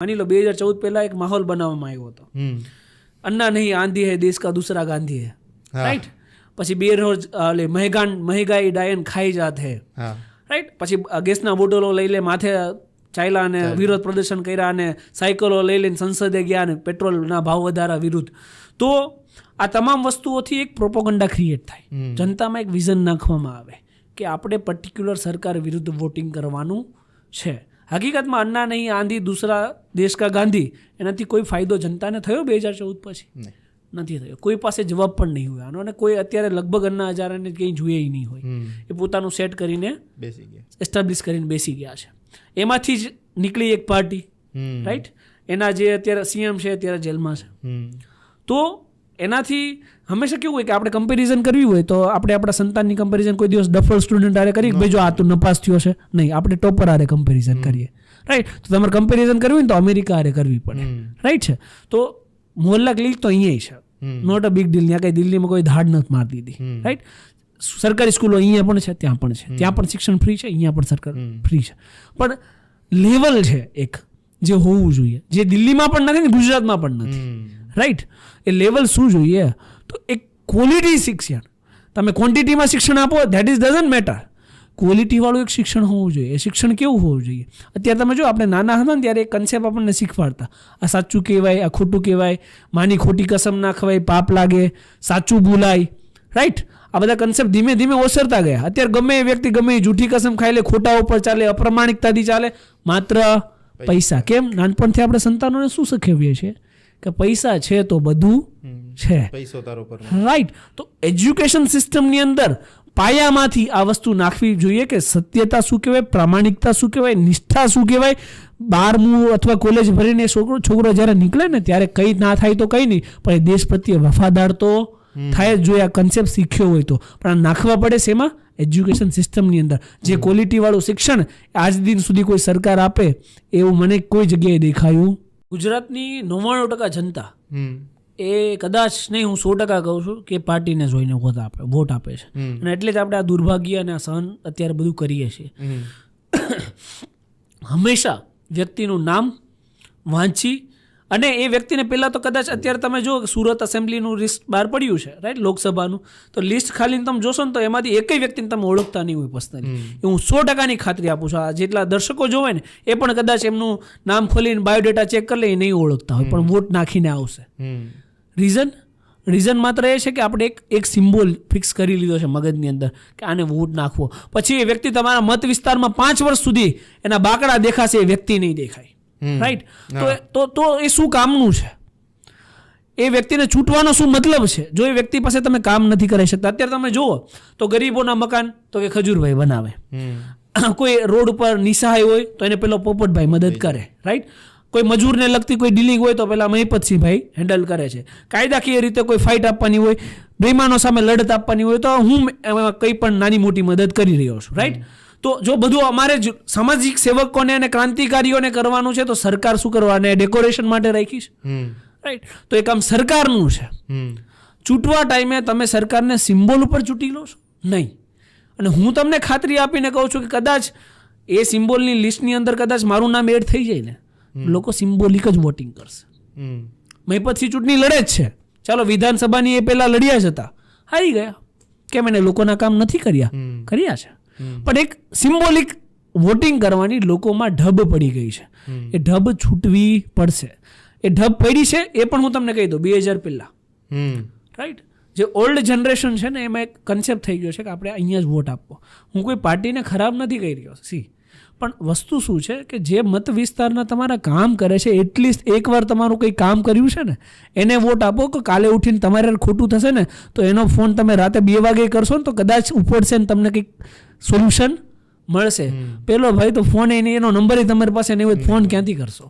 માની લો 2014 પહેલા એક માહોલ બનાવવામાં આવ્યો હતો, अन्ना नहीं आंधी है देश का दूसरा गांधी है, राइट. પછી બેરોજ મહેંગાઈ ડાયન ખાઈ જાત હે, રાઈટ. પછી ગેસના બોટલો લઈ લે માથે ચાલ્યા અને વિરોધ પ્રદર્શન કર્યા અને સાયકલો લઈ લઈને સંસદે ગયા અને પેટ્રોલના ભાવ વધારા વિરુદ્ધ. તો આ તમામ વસ્તુઓથી એક પ્રોપોગન્ડા ક્રિએટ થાય, જનતામાં એક વિઝન નાખવામાં આવે કે આપણે પર્ટિક્યુલર સરકાર વિરુદ્ધ વોટિંગ કરવાનું છે. હકીકતમાં अन्ना નહીં આંધી દૂસરા દેશ કા ગાંધી એનાથી કોઈ ફાયદો જનતાને થયો 2014 પછી? નથી થયો. કોઈ પાસે જવાબ પણ નહીં હોય આનો, અને કોઈ અત્યારે લગભગ अन्ना હજારાને કંઈ જોઈએ નહીં હોય. એ પોતાનું સેટ કરીને એસ્ટાબ્લિશ કરીને બેસી ગયા છે. એમાંથી જ નીકળી એક પાર્ટી, રાઈટ. એના જે અત્યારે સીએમ છે અત્યારે જેલમાં છે. તો એનાથી હંમેશા કેવું હોય કે આપણે કમ્પેરિઝન કરવી હોય તો આપણે આપણા સંતાનની કમ્પેરિઝન કોઈ દિવસ ડફર સ્ટુડન્ટ આરે કરીએ કે ભાઈ જો આ તો નપાસ થયો છે, નહીં. આપણે ટોપર આરે કમ્પેરિઝન કરીએ, રાઈટ. તો તમારે કમ્પેરિઝન કરવી ને તો અમેરિકા આરે કરવી પડે, રાઈટ છે. તો મોહલ્લા ક્લિક તો અહીંયા છે, નોટ અ બિગ ડીલ. ત્યાં કંઈ દિલ્હીમાં કોઈ ધાડ નથી મારી દીધી, રાઈટ. સરકારી સ્કૂલો અહીંયા પણ છે, ત્યાં પણ છે. ત્યાં પણ શિક્ષણ ફ્રી છે, અહીંયા પણ સરકાર ફ્રી છે. પણ લેવલ છે એક જે હોવું જોઈએ, જે દિલ્હીમાં પણ નથી ને ગુજરાતમાં પણ નથી, રાઈટ. એ લેવલ શું જોઈએ? તો એક ક્વોલિટી શિક્ષણ. તમે ક્વોન્ટિટીમાં શિક્ષણ આપો ધેટ ઇઝ ડઝન્ટ મેટર. ક્વોલિટીવાળું એક શિક્ષણ હોવું જોઈએ. એ શિક્ષણ કેવું હોવું જોઈએ? અત્યારે તમે જો આપણે નાના હતા ને ત્યારે એક કન્સેપ્ટ આપણને શીખવાડતા, આ સાચું કહેવાય, આ ખોટું કહેવાય, માની ખોટી કસમ ના ખવાય, પાપ લાગે, સાચું બોલાય, રાઈટ. આ બધા કન્સેપ્ટ ધીમે ધીમે ઓસરતા ગયા. અત્યારે ગમે એ વ્યક્તિ ગમે એ જૂઠી કસમ ખાઈ લે, ખોટા ઉપર ચાલે, અપ્રમાણિકતાથી ચાલે, માત્ર પૈસા. કેમ? નાનપણથી આપણે સંતાનોને શું શીખવીએ છીએ કે પૈસા છે તો બધું છે, રાઈટ. તો એજ્યુકેશન સિસ્ટમની અંદર પાયામાંથી આ વસ્તુ નાખવી જોઈએ કે સત્યતા શું કહેવાય, પ્રામાણિકતા શું કહેવાય, નિષ્ઠા શું કહેવાય. 12મું અથવા કોલેજ ભરીને છોકરો જ્યારે નીકળે ને ત્યારે કંઈ ના થાય તો કંઈ નહીં, પણ એ દેશ પ્રત્યે વફાદાર તો થાય જ જોઈએ. આ કન્સેપ્ટ શીખ્યો હોય તો. પણ આ નાખવા પડે છે એમાં એજ્યુકેશન સિસ્ટમની અંદર. જે ક્વોલિટીવાળું શિક્ષણ આજ દિન સુધી કોઈ સરકાર આપે એવું મને કોઈ જગ્યાએ દેખાયું. ગુજરાતની 99% જનતા એ કદાચ નહીં, હું 100% કહું છું કે પાર્ટીને જોઈને વોટ આપે છે. અને એટલે જ આપણે આ દુર્ભાગ્ય અને આ સહન અત્યારે બધું કરીએ છીએ. હંમેશા વ્યક્તિનું નામ વાંચી અને એ વ્યક્તિને પહેલાં તો કદાચ અત્યારે તમે જો સુરત એસેમ્બલીનું લિસ્ટ બહાર પડ્યું છે, રાઈટ, લોકસભાનું. તો લિસ્ટ ખાલી તમે જોશો ને તો એમાંથી એકય વ્યક્તિને તમે ઓળખતા નહીં હોય પર્સનલી. એ હું 100%ની ખાતરી આપું છું. આ જેટલા દર્શકો જોવે ને એ પણ કદાચ એમનું નામ ખોલીને બાયોડેટા ચેક કરી લે, એ નહીં ઓળખતા હોય, પણ વોટ નાખીને આવશે. રીઝન માત્ર એ છે કે આપણે એક સિમ્બોલ ફિક્સ કરી લીધો છે મગજની અંદર કે આને વોટ નાખવો. પછી એ વ્યક્તિ તમારા મત વિસ્તારમાં 5 વર્ષ સુધી એના બાકડા દેખાશે, એ વ્યક્તિ નહીં દેખાય, રાઈટ. તો એ શું કામનું છે? એ વ્યક્તિને છૂટવાનો શું મતલબ છે જો એ વ્યક્તિ પાસે તમે કામ નથી કરી શકતા? અત્યારે તમે જુઓ તો ગરીબોના મકાન તો કે ખજૂરભાઈ બનાવે, કોઈ રોડ ઉપર નિસહાય હોય તો એને પેલો પોપટભાઈ મદદ કરે, રાઈટ. કોઈ મજૂરને લગતી કોઈ ડીલિંગ હોય તો પેલા મહિપતસિંહભાઈ હેન્ડલ કરે છે. કાયદાકીય રીતે કોઈ ફાઇટ આપવાની હોય, બેઈમાનો સામે લડત આપવાની હોય તો હું એમાં કંઈ પણ નાની મોટી મદદ કરી રહ્યો છું, રાઈટ. તો જો બધું અમારે સામાજિક સેવકોને અને ક્રાંતિકારીઓને કરવાનું છે તો સરકાર શું કરવાને ડેકોરેશન માટે રાખી છે, રાઈટ. તો એ કામ સરકારનું છે. ચૂંટવા ટાઈમે તમે સરકારને સિમ્બોલ ઉપર ચૂંટી લો છો? નહીં. અને હું તમને ખાતરી આપીને કહું છું કે કદાચ એ સિમ્બોલની લિસ્ટની અંદર કદાચ મારું નામ એડ થઈ જાય ને, લોકો સિમ્બોલિક જ વોટિંગ કરશે. મહિપતસિંહ ચૂંટણી લડે જ છે, ચાલો વિધાનસભાની એ પહેલા લડ્યા જ હતા, હારી ગયા. કેમ? એને લોકોના કામ નથી કર્યા છે. પણ એક સિમ્બોલિક વોટિંગ કરવાની લોકોમાં ઢબ પડી ગઈ છે. એ ઢબ છૂટવી પડશે. એ ઢબ પડી છે એ પણ હું તમને કહી દઉં 2000 પહેલા, રાઈટ. જે ઓલ્ડ જનરેશન છે ને એમાં એક કન્સેપ્ટ થઈ ગયો છે કે આપણે અહીંયા જ વોટ આપવો. હું કોઈ પાર્ટીને ખરાબ નથી કહી રહ્યો, પણ વસ્તુ શું છે કે જે મત વિસ્તારના તમારા કામ કરે છે, એટલીસ્ટ એકવાર તમારું કંઈ કામ કર્યું છે ને એને વોટ આપો. કે કાલે ઉઠીને તમારે ખોટું થશે ને તો એનો ફોન તમે રાતે 2 વાગે કરશો ને તો કદાચ ઉપડશે ને તમને કંઈક સોલ્યુશન મળશે. પેલો ભાઈ તો ફોન એનો નંબર તમારી પાસે નહીં હોય, ફોન ક્યાંથી કરશો?